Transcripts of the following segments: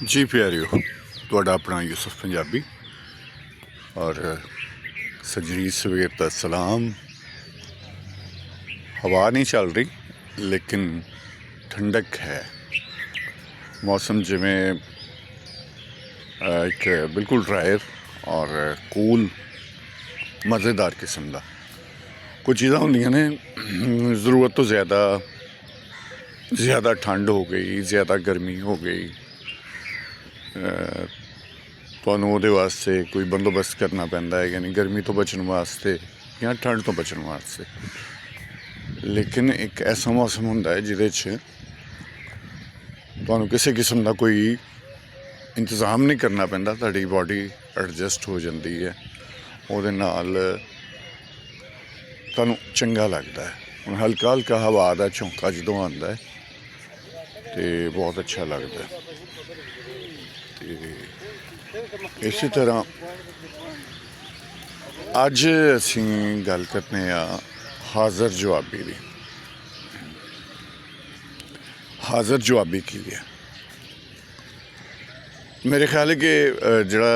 जी प्यारियो, तुहाडा अपना यूसुफ पंजाबी और सजरी सवेर का सलाम। हवा नहीं चल रही लेकिन ठंडक है। मौसम जिमें एक बिल्कुल ड्रायर और कूल मज़ेदार किस्म का। कुछ चीज़ां होंदियां ने ज़रूरत तो ज़्यादा ठंड हो गई, ज़्यादा गर्मी हो गई, तुहानूं उहदे वास्ते कोई बंदोबस्त करना पैंदा है, यानी गर्मी तो बचन वास्ते या ठंड तो बचन वास्ते। लेकिन एक ऐसा मौसम हुंदा है जिहदे च तुहानूं किसी किस्म का कोई इंतज़ाम नहीं करना पैंदा, तुहाडी बॉडी एडजस्ट हो जाती है, उहदे नाल तुहानूं चंगा लगदा है। हुण हल्का हल्का हवा दा झोंका जदों आंदा है तो बहुत अच्छा लगता है। इस तरह अज असी गल करने हाज़र जवाबी की। हाज़र जवाबी की है, मेरे ख्याल है कि जिहड़ा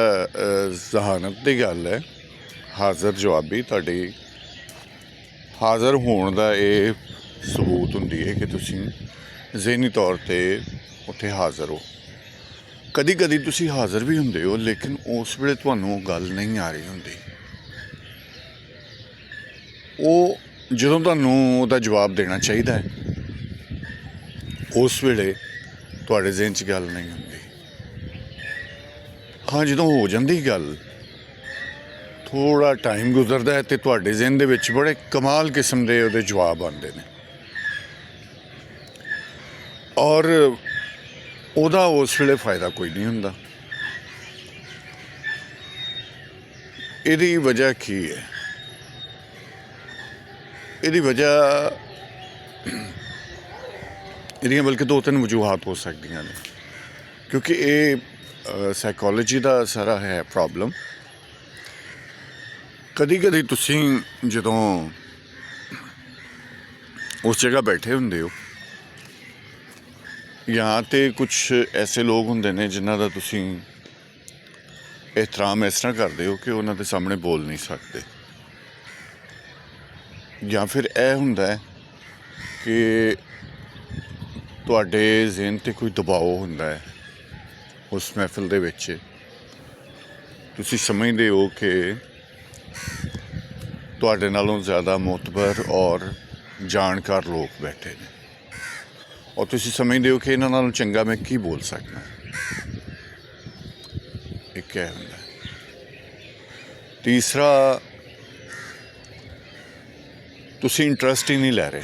जहानत की गल है, हाज़र जवाबी तुहाडी हाज़र होने का ये सबूत हुंदी है कि तुसीं ज़हनी तौर पर उत्थे हाज़र हो। कदी कदी तुसीं हाज़र भी हुंदे हो लेकिन उस वेले तुहानूं गल नहीं आ रही हुंदी। वो जदों तुहानूं उहदा जवाब देना चाहिदा है उस वेले तुहाडे ज़हन च गल नहीं हुंदी। हाँ, जदों हो जांदी गल, थोड़ा टाइम गुजरदा है तो तुहाडे ज़हन दे विच बड़े कमाल किस्म दे उहदे जवाब आंदे ने और उहदा उस वेले फ़ायदा कोई नहीं हुंदा। इहदी वजह की है? इहदी वजह इहदियां बल्कि दो तीन वजूहात हो सकदियां ने, क्योंकि ये साइकोलॉजी का सारा है प्रॉब्लम। कदी कदी तुसीं जदों उस जगह बैठे हुंदे हो या तो कुछ ऐसे लोग होंदे ने जिन्हां दा तुसीं एहतराम इस तरह करते हो कि उन्हां दे सामने बोल नहीं सकते, या फिर यह हुंदा है कि तुहाडे ज़हन ते कोई दबाव हुंदा है उस महफिल दे विच। तुसीं समझदे हो कि तुहाडे नालों ज़्यादा मोतबर और जानकार लोग बैठे ने और तुसीं समझदे हो कि इन्हां नालों चंगा मैं की बोल सकदा। एक क्या हुंदा है। तीसरा, तुसीं इंटरस्ट ही नहीं लै रहे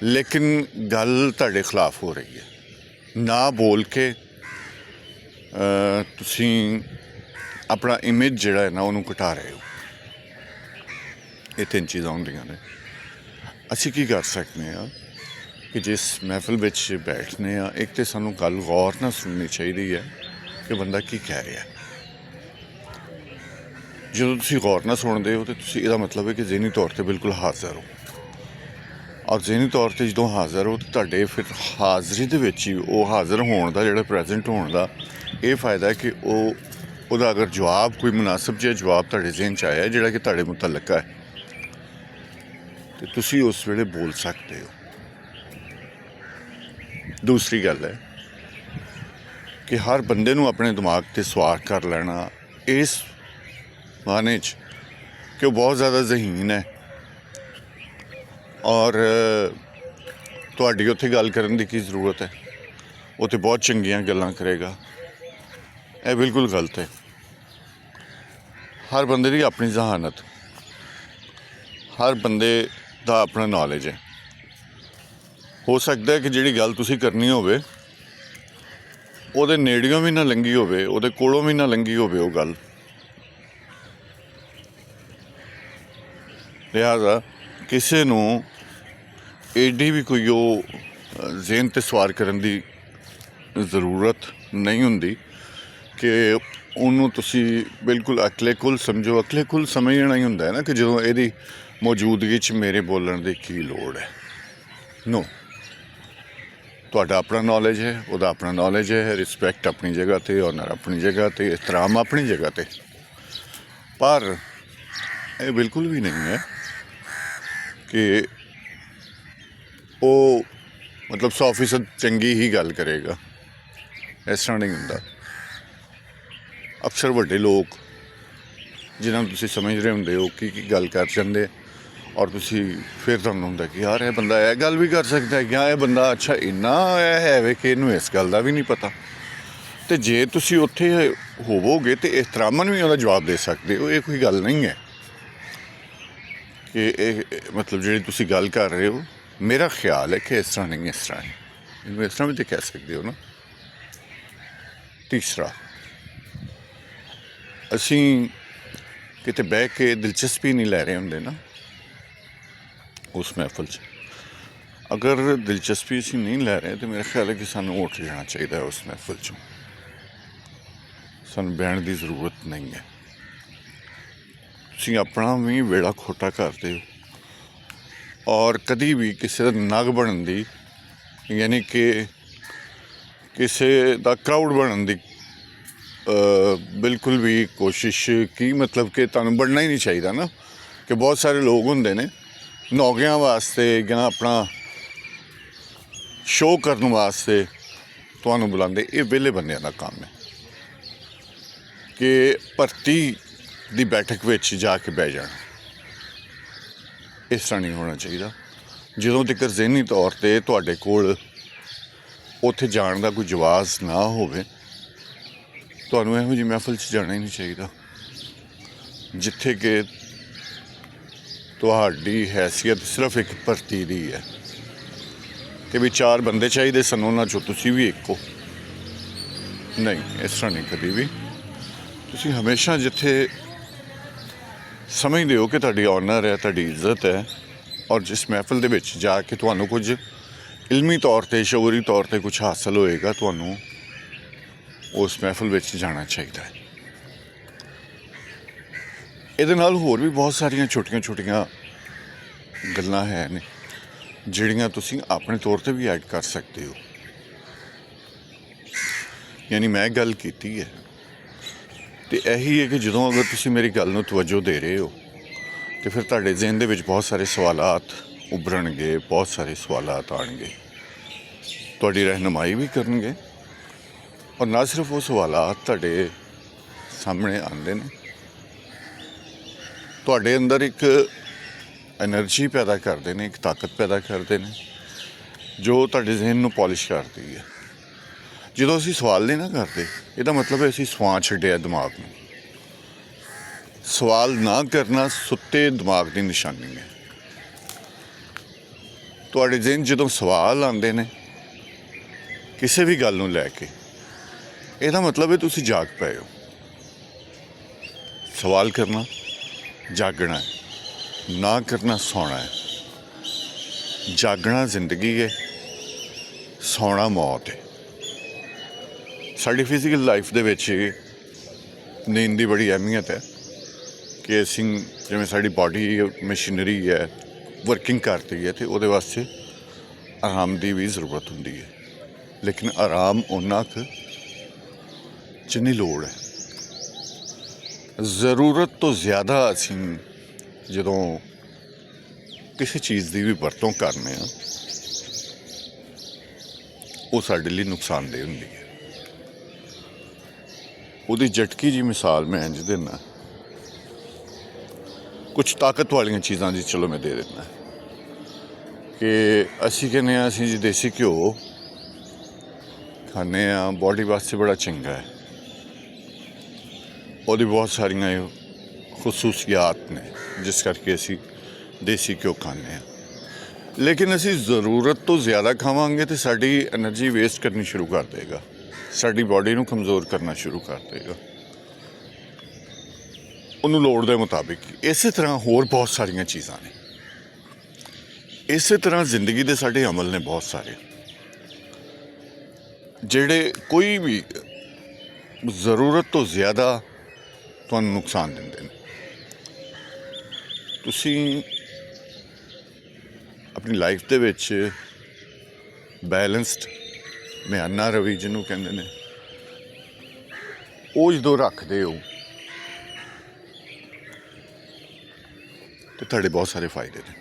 लेकिन गल तुहाडे खिलाफ हो रही है, ना बोल के तुसीं अपना इमेज जिहड़ा है ना उहनूं घटा रहे हो। ये तीन चीज़ां होंदियां ने। असीं की कर सकने आ कि जिस महफिल विच बैठने आ, एक तो सानूं गल गौर नाल सुननी चाहिदी है कि बंदा की कह रहा है। जदों तुसीं गौर नाल सुणदे हो तो तुसीं इहदा मतलब है कि ज़हनी तौर पर बिल्कुल हाज़र हो, और ज़हनी तौर पर जो हाज़र हो तो तुहाडे फिर हाज़री दे विच ही वो हाज़र होने का जिहड़ा प्रेजेंट होने का ये फ़ायदा है कि उहदा अगर जवाब कोई मुनासिब जिहा जवाब तुहाडे ज़हन च आया जिहड़ा कि तुहाडे मुतल्लक है तो तुसीं उस वेले बोल सकते हो। दूसरी गल है कि हर बंदे नूं अपने दिमाग ते सवार कर लेना इस माने च कि वो बहुत ज़्यादा ज़हीन है और तुहाडी उत्थे गल करन दी की ज़रूरत है, वो तो बहुत चंगियां गल्लां करेगा, यह बिल्कुल गलत है। हर बंदे की अपनी जहानत, हर बंदे का अपना नॉलेज है। हो सकता है कि जिहड़ी गल तुसीं करनी होवे उहदे नेड़ियों भी ना लंघी होवे, उहदे कोलों भी ना लंघी होवे वो गल। लिहाजा किसी नूं एडी भी कोई ज़हन ते सवार करन दी ज़रूरत नहीं हुंदी कि उन्होंने तुसी बिल्कुल अकले कुल समझो। अकले कुल समझना ही हुंदा है ना कि जो यदी मौजूदगी च मेरे बोलण की की लोड़ है। नो, ਤੁਹਾਡਾ ਆਪਣਾ ਨੌਲੇਜ ਹੈ, ਉਹਦਾ ਆਪਣਾ ਨੌਲੇਜ ਹੈ, ਰਿਸਪੈਕਟ ਆਪਣੀ ਜਗ੍ਹਾ 'ਤੇ, ਔਨਰ ਆਪਣੀ ਜਗ੍ਹਾ 'ਤੇ, ਇhtਰਾਮ ਆਪਣੀ ਜਗ੍ਹਾ 'ਤੇ। ਪਰ ਇਹ ਬਿਲਕੁਲ ਵੀ ਨਹੀਂ ਹੈ ਕਿ ਉਹ ਮਤਲਬ 100% ਚੰਗੀ ਹੀ ਗੱਲ ਕਰੇਗਾ। ਇਸ ਤਰ੍ਹਾਂ ਨਹੀਂ ਹੁੰਦਾ। ਅਕਸਰ ਵੱਡੇ ਲੋਕ ਜਿਨ੍ਹਾਂ ਨੂੰ ਤੁਸੀਂ ਸਮਝ ਰਹੇ ਹੁੰਦੇ ਹੋ ਕੀ ਗੱਲ ਕਰ ਜਾਂਦੇ, ਔਰ ਤੁਸੀਂ ਫਿਰ ਤੁਹਾਨੂੰ ਹੁੰਦਾ ਕਿ ਯਾਰ ਇਹ ਬੰਦਾ ਇਹ ਗੱਲ ਵੀ ਕਰ ਸਕਦਾ, ਜਾਂ ਇਹ ਬੰਦਾ ਅੱਛਾ ਇੰਨਾ ਇਹ ਹੈ ਵੇ ਕਿ ਇਹਨੂੰ ਇਸ ਗੱਲ ਦਾ ਵੀ ਨਹੀਂ ਪਤਾ। ਅਤੇ ਜੇ ਤੁਸੀਂ ਉੱਥੇ ਹੋਵੋਗੇ ਤਾਂ ਇhtਰਾਮਨ ਵੀ ਉਹਦਾ ਜਵਾਬ ਦੇ ਸਕਦੇ ਹੋ। ਇਹ ਕੋਈ ਗੱਲ ਨਹੀਂ ਹੈ ਕਿ ਇਹ ਮਤਲਬ ਜਿਹੜੀ ਤੁਸੀਂ ਗੱਲ ਕਰ ਰਹੇ ਹੋ, ਮੇਰਾ ਖਿਆਲ ਹੈ ਕਿ ਇਸ ਤਰ੍ਹਾਂ ਨਹੀਂ, ਇਸ ਤਰ੍ਹਾਂ ਹੈ। ਇਹਨੂੰ ਇਸ ਤਰ੍ਹਾਂ ਵੀ ਤਾਂ ਕਹਿ ਸਕਦੇ ਹੋ ਨਾ। ਤੀਸਰਾ, ਅਸੀਂ ਕਿਤੇ ਬਹਿ ਕੇ ਦਿਲਚਸਪੀ ਨਹੀਂ ਲੈ ਰਹੇ ਹੁੰਦੇ ਨਾ ਉਸ ਮਹਿਫਲ 'ਚ। ਅਗਰ ਦਿਲਚਸਪੀ ਅਸੀਂ ਨਹੀਂ ਲੈ ਰਹੇ ਤਾਂ ਮੇਰਾ ਖਿਆਲ ਹੈ ਕਿ ਸਾਨੂੰ ਉੱਠ ਜਾਣਾ ਚਾਹੀਦਾ ਉਸ ਮਹਿਫਲ 'ਚੋਂ। ਸਾਨੂੰ ਬਹਿਣ ਦੀ ਜ਼ਰੂਰਤ ਨਹੀਂ ਹੈ। ਤੁਸੀਂ ਆਪਣਾ ਵੀ ਵੇੜਾ ਖੋਟਾ ਕਰਦੇ ਹੋ, ਔਰ ਕਦੀ ਵੀ ਕਿਸੇ ਦਾ ਨਗ ਬਣਨ ਦੀ, ਯਾਨੀ ਕਿ ਕਿਸੇ ਦਾ ਕਰਾਊਡ ਬਣਨ ਦੀ ਬਿਲਕੁਲ ਵੀ ਕੋਸ਼ਿਸ਼ ਕੀ ਮਤਲਬ ਕਿ ਤੁਹਾਨੂੰ ਬਣਨਾ ਹੀ ਨਹੀਂ ਚਾਹੀਦਾ ਨਾ। ਕਿ ਬਹੁਤ ਸਾਰੇ ਲੋਕ ਹੁੰਦੇ ਨੇ ਨੌਕਿਆਂ ਵਾਸਤੇ ਜਾਂ ਆਪਣਾ ਸ਼ੋਅ ਕਰਨ ਵਾਸਤੇ ਤੁਹਾਨੂੰ ਬੁਲਾਉਂਦੇ। ਇਹ ਵਿਹਲੇ ਬੰਦਿਆਂ ਦਾ ਕੰਮ ਹੈ ਕਿ ਭਰਤੀ ਦੀ ਬੈਠਕ ਵਿੱਚ ਜਾ ਕੇ ਬਹਿ ਜਾਣਾ। ਇਸ ਤਰ੍ਹਾਂ ਨਹੀਂ ਹੋਣਾ ਚਾਹੀਦਾ। ਜਦੋਂ ਤੱਕ ਜ਼ਹਿਨੀ ਤੌਰ 'ਤੇ ਤੁਹਾਡੇ ਕੋਲ ਉੱਥੇ ਜਾਣ ਦਾ ਕੋਈ ਜਵਾਜ਼ ਨਾ ਹੋਵੇ, ਤੁਹਾਨੂੰ ਇਹੋ ਜਿਹੀ ਮਹਿਫਲ 'ਚ ਜਾਣਾ ਹੀ ਨਹੀਂ ਚਾਹੀਦਾ ਜਿੱਥੇ ਕਿ ਤੁਹਾਡੀ ਹੈਸੀਅਤ ਸਿਰਫ ਇੱਕ ਭਰਤੀ ਦੀ ਹੈ ਕਿ ਵੀ 4 ਬੰਦੇ ਚਾਹੀਦੇ ਸਨ, ਉਹਨਾਂ 'ਚੋਂ ਤੁਸੀਂ ਵੀ ਇੱਕ ਹੋ। ਨਹੀਂ, ਇਸ ਤਰ੍ਹਾਂ ਨਹੀਂ ਕਦੀ ਵੀ। ਤੁਸੀਂ ਹਮੇਸ਼ਾ ਜਿੱਥੇ ਸਮਝਦੇ ਹੋ ਕਿ ਤੁਹਾਡੀ ਔਨਰ ਹੈ, ਤੁਹਾਡੀ ਇੱਜ਼ਤ ਹੈ, ਔਰ ਜਿਸ ਮਹਿਫਲ ਦੇ ਵਿੱਚ ਜਾ ਕੇ ਤੁਹਾਨੂੰ ਕੁਝ ਇਲਮੀ ਤੌਰ 'ਤੇ, ਸ਼ਊਰੀ ਤੌਰ 'ਤੇ ਕੁਛ ਹਾਸਲ ਹੋਏਗਾ, ਤੁਹਾਨੂੰ ਉਸ ਮਹਿਫਲ ਵਿੱਚ ਜਾਣਾ ਚਾਹੀਦਾ ਹੈ। ਇਹਦੇ ਨਾਲ ਹੋਰ ਵੀ ਬਹੁਤ ਸਾਰੀਆਂ ਛੋਟੀਆਂ ਛੋਟੀਆਂ ਗੱਲਾਂ ਹੈ ਨੇ ਜਿਹੜੀਆਂ ਤੁਸੀਂ ਆਪਣੇ ਤੌਰ 'ਤੇ ਵੀ ਐਡ ਕਰ ਸਕਦੇ ਹੋ। ਯਾਨੀ ਮੈਂ ਗੱਲ ਕੀਤੀ ਹੈ ਅਤੇ ਇਹੀ ਹੈ ਕਿ ਜਦੋਂ ਅਗਰ ਤੁਸੀਂ ਮੇਰੀ ਗੱਲ ਨੂੰ ਤਵੱਜੋ ਦੇ ਰਹੇ ਹੋ ਤਾਂ ਫਿਰ ਤੁਹਾਡੇ ਜ਼ਿਹਨ ਦੇ ਵਿੱਚ ਬਹੁਤ ਸਾਰੇ ਸਵਾਲਾਤ ਉੱਭਰਨਗੇ, ਬਹੁਤ ਸਾਰੇ ਸਵਾਲਾਤ ਆਉਣਗੇ, ਤੁਹਾਡੀ ਰਹਿਨੁਮਾਈ ਵੀ ਕਰਨਗੇ। ਔਰ ਨਾ ਸਿਰਫ ਉਹ ਸਵਾਲਾਤ ਤੁਹਾਡੇ ਸਾਹਮਣੇ ਆਉਂਦੇ ਨੇ, ਤੁਹਾਡੇ ਅੰਦਰ ਇੱਕ ਐਨਰਜੀ ਪੈਦਾ ਕਰਦੇ ਨੇ, ਇੱਕ ਤਾਕਤ ਪੈਦਾ ਕਰਦੇ ਨੇ ਜੋ ਤੁਹਾਡੇ ਜ਼ਿਹਨ ਨੂੰ ਪੋਲਿਸ਼ ਕਰਦੀ ਹੈ। ਜਦੋਂ ਅਸੀਂ ਸਵਾਲ ਨਹੀਂ ਨਾ ਕਰਦੇ, ਇਹਦਾ ਮਤਲਬ ਹੈ ਅਸੀਂ ਸਵਾਂ ਛੱਡਿਆ ਦਿਮਾਗ ਨੂੰ। ਸਵਾਲ ਨਾ ਕਰਨਾ ਸੁੱਤੇ ਦਿਮਾਗ ਦੀ ਨਿਸ਼ਾਨੀ ਹੈ। ਤੁਹਾਡੇ ਜ਼ਿਹਨ ਜਦੋਂ ਸਵਾਲ ਆਉਂਦੇ ਨੇ ਕਿਸੇ ਵੀ ਗੱਲ ਨੂੰ ਲੈ ਕੇ, ਇਹਦਾ ਮਤਲਬ ਹੈ ਤੁਸੀਂ ਜਾਗ ਪਏ ਹੋ। ਸਵਾਲ ਕਰਨਾ ਜਾਗਣਾ ਹੈ, ਨਾ ਕਰਨਾ ਸੌਣਾ ਹੈ। ਜਾਗਣਾ ਜ਼ਿੰਦਗੀ ਹੈ, ਸੌਣਾ ਮੌਤ ਹੈ। ਸਾਡੀ ਫਿਜ਼ੀਕਲ ਲਾਈਫ ਦੇ ਵਿੱਚ ਨੀਂਦ ਦੀ ਬੜੀ ਅਹਿਮੀਅਤ ਹੈ ਕਿ ਅਸੀਂ ਜਿਵੇਂ ਸਾਡੀ ਬਾਡੀ ਮਸ਼ੀਨਰੀ ਹੈ, ਵਰਕਿੰਗ ਕਰਦੀ ਹੈ, ਅਤੇ ਉਹਦੇ ਵਾਸਤੇ ਆਰਾਮ ਦੀ ਵੀ ਜ਼ਰੂਰਤ ਹੁੰਦੀ ਹੈ। ਲੇਕਿਨ ਆਰਾਮ ਓਨਾ ਕੁ ਜਿੰਨੀ ਲੋੜ ਹੈ। ਜ਼ਰੂਰਤ ਤੋਂ ਜ਼ਿਆਦਾ ਅਸੀਂ ਜਦੋਂ ਕਿਸੇ ਚੀਜ਼ ਦੀ ਵੀ ਵਰਤੋਂ ਕਰਨੇ ਆ, ਉਹ ਸਾਡੇ ਲਈ ਨੁਕਸਾਨਦੇਹ ਹੁੰਦੀ ਹੈ। ਉਹਦੀ ਝਟਕੀ ਜੀ ਮਿਸਾਲ ਮੈਂ ਇੰਝ ਦਿੰਦਾ, ਕੁਛ ਤਾਕਤ ਵਾਲੀਆਂ ਚੀਜ਼ਾਂ ਦੀ ਚਲੋ ਮੈਂ ਦੇ ਦਿੰਦਾ ਕਿ ਅਸੀਂ ਕਹਿੰਦੇ ਹਾਂ ਅਸੀਂ ਜੀ ਦੇਸੀ ਘਿਓ ਖਾਂਦੇ ਹਾਂ, ਬੋਡੀ ਵਾਸਤੇ ਬੜਾ ਚੰਗਾ ਹੈ, ਉਹਦੀ ਬਹੁਤ ਸਾਰੀਆਂ ਖਸੂਸੀਆਤ ਨੇ ਜਿਸ ਕਰਕੇ ਅਸੀਂ ਦੇਸੀ ਘਿਓ ਖਾਂਦੇ ਹਾਂ। ਲੇਕਿਨ ਅਸੀਂ ਜ਼ਰੂਰਤ ਤੋਂ ਜ਼ਿਆਦਾ ਖਾਵਾਂਗੇ ਤਾਂ ਸਾਡੀ ਐਨਰਜੀ ਵੇਸਟ ਕਰਨੀ ਸ਼ੁਰੂ ਕਰ ਦੇਗਾ, ਸਾਡੀ ਬਾਡੀ ਨੂੰ ਕਮਜ਼ੋਰ ਕਰਨਾ ਸ਼ੁਰੂ ਕਰ ਦੇਗਾ ਉਹਨੂੰ ਲੋੜ ਦੇ ਮੁਤਾਬਿਕ। ਇਸੇ ਤਰ੍ਹਾਂ ਹੋਰ ਬਹੁਤ ਸਾਰੀਆਂ ਚੀਜ਼ਾਂ ਨੇ। ਇਸੇ ਤਰ੍ਹਾਂ ਜ਼ਿੰਦਗੀ ਦੇ ਸਾਡੇ ਅਮਲ ਨੇ ਬਹੁਤ ਸਾਰੇ ਜਿਹੜੇ ਕੋਈ ਵੀ ਜ਼ਰੂਰਤ ਤੋਂ ਜ਼ਿਆਦਾ ਤੁਹਾਨੂੰ ਨੁਕਸਾਨ ਦਿੰਦੇ ਨੇ। ਤੁਸੀਂ ਆਪਣੀ ਲਾਈਫ ਦੇ ਵਿੱਚ ਬੈਲੈਂਸਡ ਮਿਆਨਾ ਰਵੀ ਜਿਹਨੂੰ ਕਹਿੰਦੇ ਨੇ, ਉਹ ਜਦੋਂ ਰੱਖਦੇ ਹੋ ਤੇ ਤੁਹਾਡੇ ਬਹੁਤ ਸਾਰੇ ਫਾਇਦੇ ਨੇ।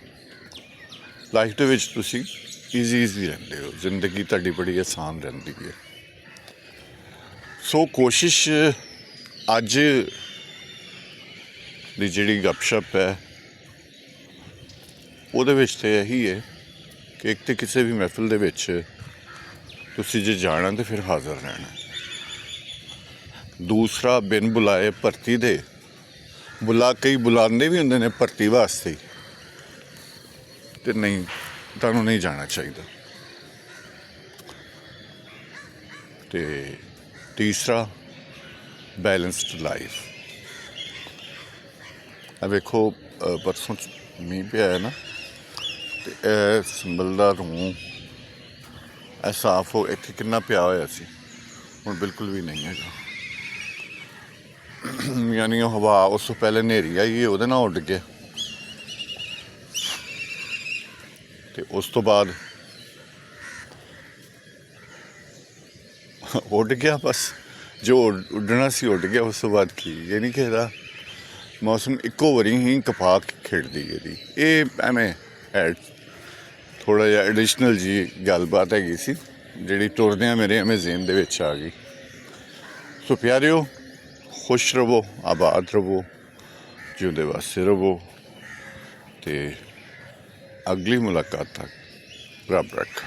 ਲਾਈਫ ਦੇ ਵਿੱਚ ਤੁਸੀਂ ਈਜ਼ੀ ਰਹਿੰਦੇ ਹੋ, ਜ਼ਿੰਦਗੀ ਤੁਹਾਡੀ ਬੜੀ ਆਸਾਨ ਰਹਿੰਦੀ ਹੈ। ਸੋ ਕੋਸ਼ਿਸ਼ ਅੱਜ ਦੀ ਜਿਹੜੀ ਗੱਪਸ਼ਪ ਹੈ ਉਹਦੇ ਵਿੱਚ ਤਾਂ ਇਹੀ ਹੈ ਕਿ ਇੱਕ ਤਾਂ ਕਿਸੇ ਵੀ ਮਹਿਫਿਲ ਦੇ ਵਿੱਚ ਤੁਸੀਂ ਜੇ ਜਾਣਾ ਤਾਂ ਫਿਰ ਹਾਜ਼ਰ ਰਹਿਣਾ। ਦੂਸਰਾ, ਬਿਨ ਬੁਲਾਏ ਭਰਤੀ ਦੇ ਕਈ ਬੁਲਾਉਂਦੇ ਵੀ ਹੁੰਦੇ ਨੇ ਭਰਤੀ ਵਾਸਤੇ, ਤੇ ਨਹੀਂ, ਤੁਹਾਨੂੰ ਨਹੀਂ ਜਾਣਾ ਚਾਹੀਦਾ। ਤੇ ਤੀਸਰਾ, ਬੈਲੈਂਸਡ ਲਾਈਫ। ਆ ਵੇਖੋ ਪਰਸੋਂ ਮੀਂਹ ਪਿਆ ਹੈ ਨਾ, ਤੇ ਇਹ ਸੰਭਲ ਦਾ ਰੂੰ ਇਹ ਸਾਫ਼ ਹੋ, ਇੱਥੇ ਕਿੰਨਾ ਪਿਆ ਹੋਇਆ ਸੀ, ਹੁਣ ਬਿਲਕੁਲ ਵੀ ਨਹੀਂ ਹੈਗਾ। ਯਾਨੀ ਉਹ ਹਵਾ ਉਸ ਤੋਂ ਪਹਿਲੇ ਹਨੇਰੀ ਆਈ ਉਹਦੇ ਨਾਲ ਉੱਡ ਗਿਆ, ਤੇ ਉਸ ਤੋਂ ਬਾਅਦ ਉੱਡ ਗਿਆ। ਬਸ ਜੋ ਉੱਡਣਾ ਸੀ ਉੱਡ ਗਿਆ। ਉਸ ਤੋਂ ਬਾਅਦ ਕੀ, ਇਹ ਨਹੀਂ ਕਿਹਦਾ ਮੌਸਮ ਇੱਕੋ ਵਾਰੀ ਹੀ ਕਪਾ ਖੇਡਦੀ ਇਹਦੀ। ਇਹ ਐਵੇਂ ਥੋੜ੍ਹਾ ਜਿਹਾ ਐਡੀਸ਼ਨਲ ਜੀ ਗੱਲਬਾਤ ਹੈਗੀ ਸੀ ਜਿਹੜੀ ਤੁਰਦਿਆਂ ਮੇਰੇ ਐਵੇਂ ਜ਼ੇਨ ਦੇ ਵਿੱਚ ਆ ਗਈ। ਸੋ ਪਿਆਰਿਓ, ਖੁਸ਼ ਰਵੋ, ਆਬਾਦ ਰਵੋ, ਜਿਉਂਦੇ ਵਾਸਤੇ ਰਵੋ, ਤੇ ਅਗਲੀ ਮੁਲਾਕਾਤ ਤੱਕ ਰੱਬ ਰੱਖਾ।